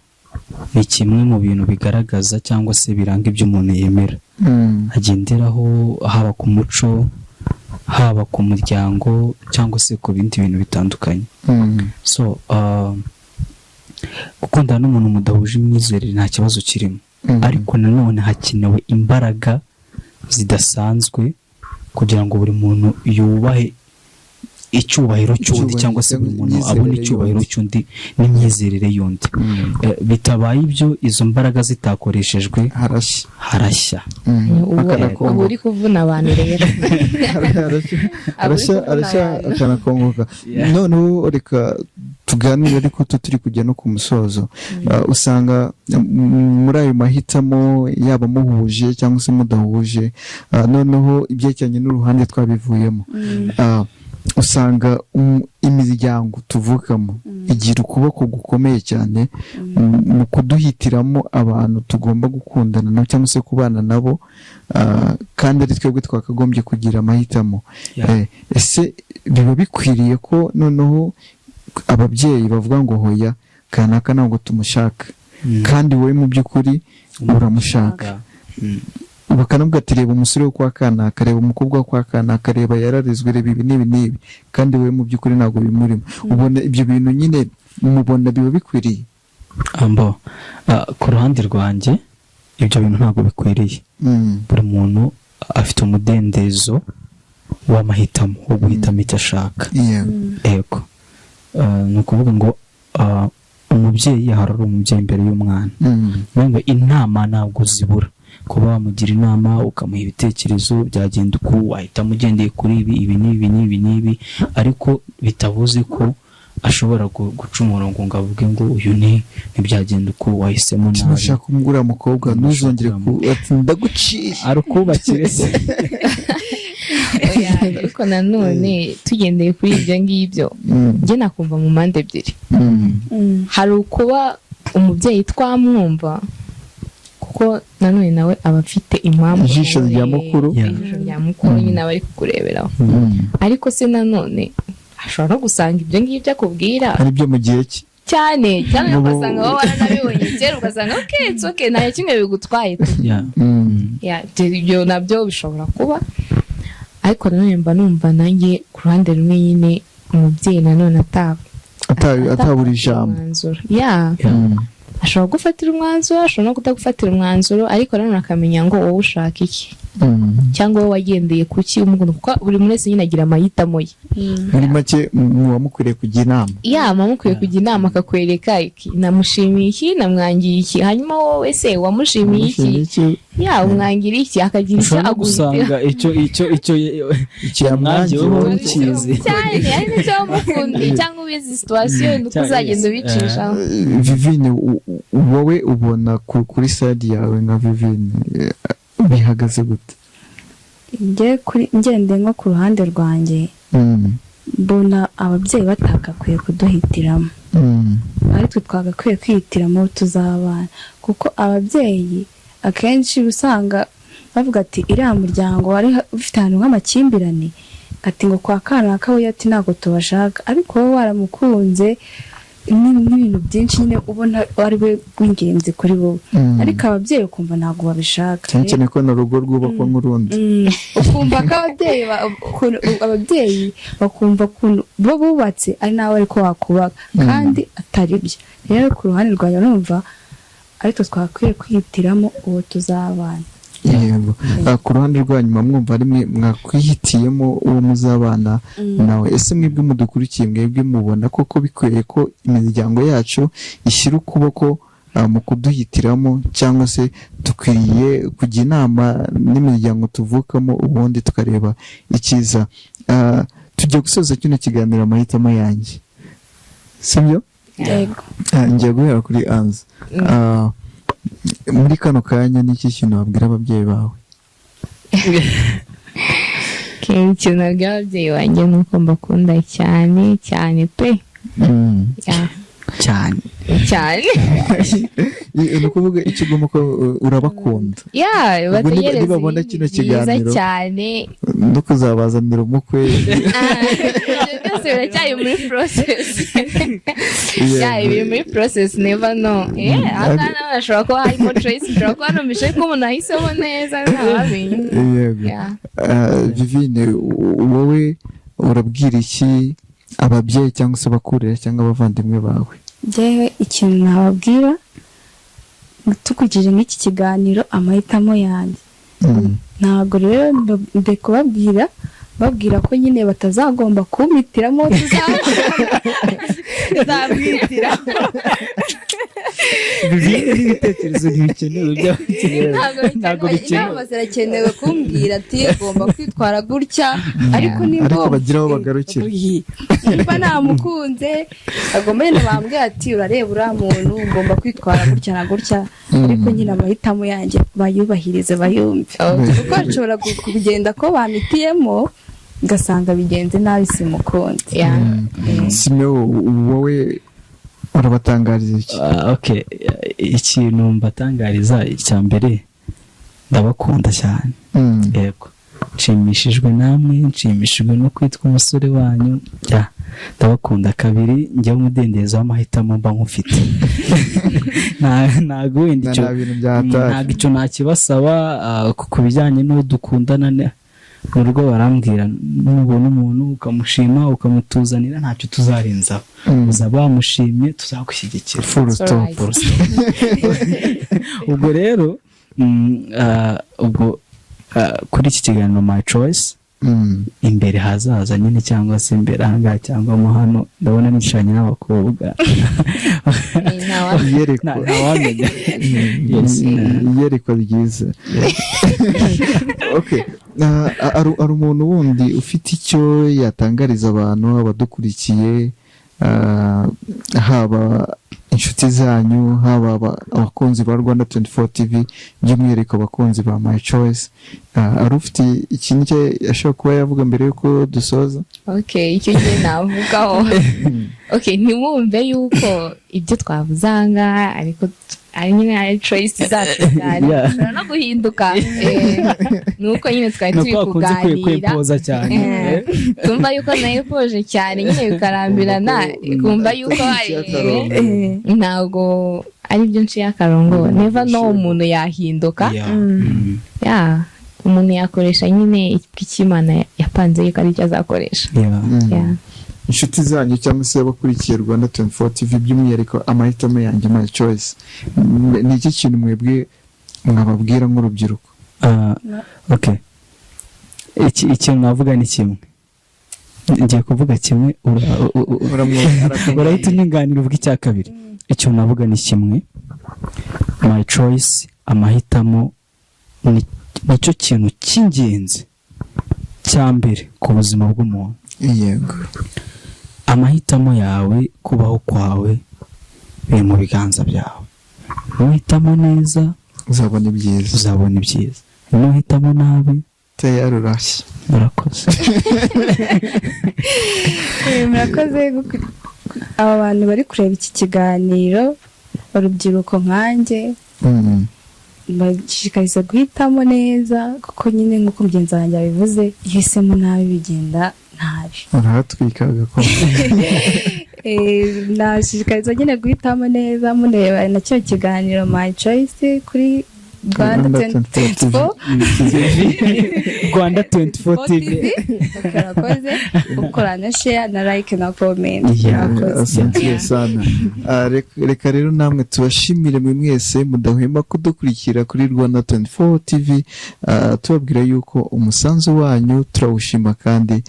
ni kimwe mu bintu bigaragaza cyangwa se biranga ibyo umuntu yemera agenderaho, haba ku muco, haba ku muryango, cyangwa se ku bindi bintu bitandukanye. So gukundana n'umuntu mudahuje imyizerere nta kibazo kirimo, ariko nanone hakenewe imbaraga zidasanzwe kugira ngo buri muntu yubahe icyubahiro cy'undi cyangwa se buri muntu abona icyubahiro cy'undi n'imyizerere y'undi. Bitabaye ibyo izo mbaraga zitakoreshejwe harashya. ubu uri kuvuna abantu rero arashya akanakongoka. Noneho reka tuganire ariko turi kujya no ku musozo. Usanga muri ayo mahitamo yaba muhuje cyangwa se mudahuje, noneho ibyerekeranye n'uruhande twabivuyemo, usanga imiryango tuvukamo igira ukuboko gukomeye cyane mu kuduhitiramo abantu tugomba gukundana nabo cyangwa se kubana nabo, kandi ari twebwe twakagombye kugira amahitamo. Ese biba bikwiriye ko noneho ababyeyi bavuga ngo hoya kanaka ntabwo tumushaka, kandi wowe mu by'ukuri uramushaka, bakanabwira ati reba umusore wo kwa kanaka, reba umukobwa wo kwa kanaka, reba yararizwe, reba ibi n'ibi n'ibi, kandi wowe mu by'ukuri ntabwo bimurimo. Ubona ibyo bintu nyine mubona biba bikwiriye? Ku ruhande rwanjye ibyo bintu ntabwo bikwiriye. Buri muntu afite umudendezo w'amahitamo wo guhitamo icyo ashaka. Yego, ni ukuvuga ngo umubyeyi ahora ari umubyeyi imbere y'umwana. Ngo inama ntabwo zibura, kuba wamugira inama ukamuha ibitekerezo byagenda uko wahitamo ugendeye kuri ibi n'ibi, ariko bitavuze ko ashobora guca umurongo ngo avuge ngo uyu ntibyagenda uko wahisemo nabi. Nushaka umugura mukobwa ntuzongere ndaguciye arukubakire se. ariko nanone tugendeye kuri ibyo ngibyo, njye nakumva mu mpande ebyiri. Hari ukuba umubyeyi twamwumva kuko nanone nawe aba afite impamvu, ijisho rya mukuru nyine aba ari kukureberaho. Ariko se nanone ashobora no gusanga ibyo ngibyo akubwira ari byo mu gihe cye cyane ugasanga wowe waranabibonye kera, ugasanga okay nta kimwe bigutwaye. Ibyo nabyo bishobora kuba, ariko nanone mba numva nanjye ku ruhande rumwe nyine umubyeyi nanone atabura ijambo. Ashobora gufatira umwanzuro, ashobora no kutagufatira umwanzuro, ariko nanone akamenya ngo wowe ushaka iki cyangwa wowe wagendeye ku ki umukunda, kuko buri muntu wese nyine agira amahitamo ye. Muri make muba mukwiriye kujya inama. Muba mukwiye kujya inama, akakwereka iki namushimiye iki namwangiye iki, hanyuma wowe se wamushimiye iki umwangira iki, akagira icyo agusanga icyo yamwangiye wowe ukizi cyane, ari nicyo wamukundiye cyangwa ubizi situation nuko uzagenda ubicishaho. Vivine, wowe ubona kuri side yawe nka Vivine bihagaze gute? Ngende nko ku ruhande rwanjye, mbona ababyeyi batakakwiye kuduhitiramo, ariko twagakwiye kwihitiramo tuzabana, kuko ababyeyi akenshi usanga bavuga ati iriya muryango wari ufite ahantu nk'amakimbirane, ati ngo kwa kanaka we ati ntabwo tubashaka, ariko wowe waramukunze n'ibintu byinshi nyine ubona ari we w'ingenzi kuri wowe, ariko ababyeyi ukumva ntabwo babishaka. cyane ko na rugo rwubakwa nk'urundi, ukumva ko ababyeyi bakumva ukuntu bo bubatse ari nawe ariko wakubaka, kandi atari byo. Rero ku ruhande rwanjye numva ariko twakwiye kwihitiramo uwo tuzabana. Yego, ku ruhande rwanyuma mwumva rimwe mwakwihitiyemo uwo muzabana nawe. Ese mwebwe mudukurikiye, mwebwe mubona koko bikwiye ko imiryango yacu ishyira ukuboko mu kuduhitiramo, cyangwa se dukwiriye kujya inama n'imiryango tuvukamo ubundi tukareba icyiza? Tujya gusoza kino kiganiro amahitamo yanjye, sibyo? Yego. Ngiye guhera kuri Anza. Muri kano kanya ni iki kintu wabwira ababyeyi bawe? Ikintu nabwira ababyeyi banjye ni uko mbakunda cyane cyane pe. Cyane ni ukuvuga icyo ugomba ko urabakunda. bategereze babona kino kiganiro cyane no kuzabazanira umukwe. byose biracyari muri process. Biri muri process, never know. Akana bashobora kuba harimo choice, bashobora kuba numvise ko umuntu ahisemo neza ntababimenye. Vivine, wowe urabwira iki ababyeyi cyangwa se abakurera cyangwa abavandimwe bawe? Njyewe ikintu nababwira tukurikije nk'iki kiganiro amahitamo yanjye, ntabwo rero ndi kubabwira babwira ko nyine batazagomba kumitiramo tuzamwitiramo ibitekerezo ntibikenewe ntabwo bikenewe. Inama zirakenewe kumbwira ati ugomba kwitwara gutya, ariko ariko bagira aho bagarukira. niba namukunze agomba nyine bambwira ati urareba uriya muntu ugomba kwitwara gutya na gutya, ariko nyine amahitamo yanjye bayubahirize bayumve, kuko hashobora kugenda ko bamitiyemo ugasanga bigenze nabi simukunze. Simeo, wowe urabatangariza iki? Okay, ikintu mbatangariza icya mbere ndabakunda cyane. Yego, nshimishijwe namwe, nshimishijwe no kwitwa umusore wanyu. Ndabakunda. Kabiri, njya umudendezo w'amahitamo mba nkufite. Ntago wenda icyo nakibasaba ku bijyanye n'uwo dukundana. Mu rugo barambwira nubona umuntu ukamushima ukamutuzanira ntacyo tuzarenzaho, uzaba wamushimye tuzagushyigikira. Full stop. Ubwo rero ubwo kuri iki kiganiro My Choice, imbere hazaza nyine cyangwa se imbere ahangaha cyangwa mo hano ndabona nicanye n'abakobwa ntawamenya. Iyerekwa ryiza. Okay, ari umuntu wundi ufite icyo yatangariza abantu abadukurikiye, haba inshuti zanyu, haba abakunzi ba Rwanda 24 TV, by'umwihariko abakunzi ba My Choice, ari ufite ikintu cye yashobora kuba yavuga mbere yuko dusoza? Okay, icyo gihe navugaho. Okay, ntiwumve yuko ibyo twavuze ahangaha ariko ari nyine ari choice zacu cyane, ushobora no guhinduka. Nuko nyine twari turi kuganira cyane, tumva yuko nayipoje cyane nyine bikarambirana, kumva yuko ntabwo ari byo nciye akarongo. Never know umuntu yahinduka. Umuntu yakoresha nyine icyo Imana yapanze yuko ari cyo azakoresha. Inshuti zanyu cyangwa se abakurikiye Rwanda 24 TV, by'umwihariko amahitamo yanjye My Choice, ni iki kintu mwebwe mwababwira nk'urubyiruko? Okay, ikintu navuga ni kimwe, ngiye kuvuga kimwe urahita unyunganira uvuga icya kabiri. Ikintu navuga ni kimwe, My Choice, amahitamo nicyo kintu cy'ingenzi cya mbere ku buzima bw'umuntu. Yego, amahitamo yawe, kubaho kwawe biri mu biganza byawe. Nuhitamo neza uzabona ibyiza, nuhitamo nabi tayari urashye. Murakoze. Murakoze. Aba bantu bari kureba iki kiganiro, urubyiruko nkanjye, bashishikariza guhitamo neza, kuko nyine nk'uko mugenzi wanjye yabivuze, ihisemo nabi bigenda nabi. Urahatwika gakondo. Nashishikariza nyine guhitamo neza, mureba na cyo kiganiro My Choice kuri Rwanda 24 Rwanda 24 TV. Murakoze gukora na share na like na comment. Asante sana. Reka rero namwe tubashimire mwe mwese mudahwema kudukurikira kuri Rwanda 24 TV, tubabwira yuko umusanzu wanyu turawushima, kandi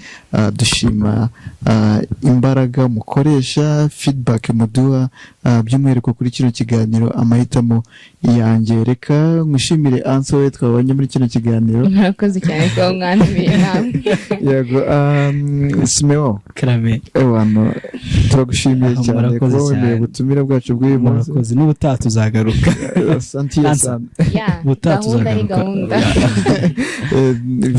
dushima imbaraga mukoresha, feedback muduha, by'umwihariko kuri kino kiganiro amahitamo yanjye. Reka mwishimire Anso twabonye muri kino kiganiro. Murakoze cyane ko mwantumiye namwe. Yego, Simeo Krame, abantu turagushimiye cyane ko wemeye ubutumire bwacu bw'uyu munsi. Murakoze, n'ubutaha tuzagaruka. Asante sana. Gahunda.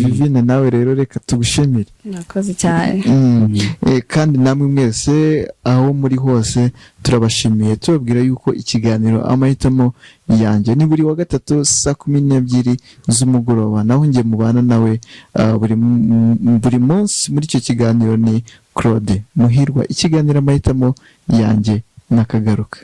Vivine nawe rero reka tugushimire. Murakoze cyane. Kandi namwe mwese aho muri hose turabashimiye, tubabwira yuko ikiganiro amahitamo yanjye ni buri wa gatatu saa 12 z'umugoroba, naho njye mubana nawe buri munsi muri icyo kiganiro ni Claude Muhirwa. Ikiganiro amahitamo yanjye nakagaruka.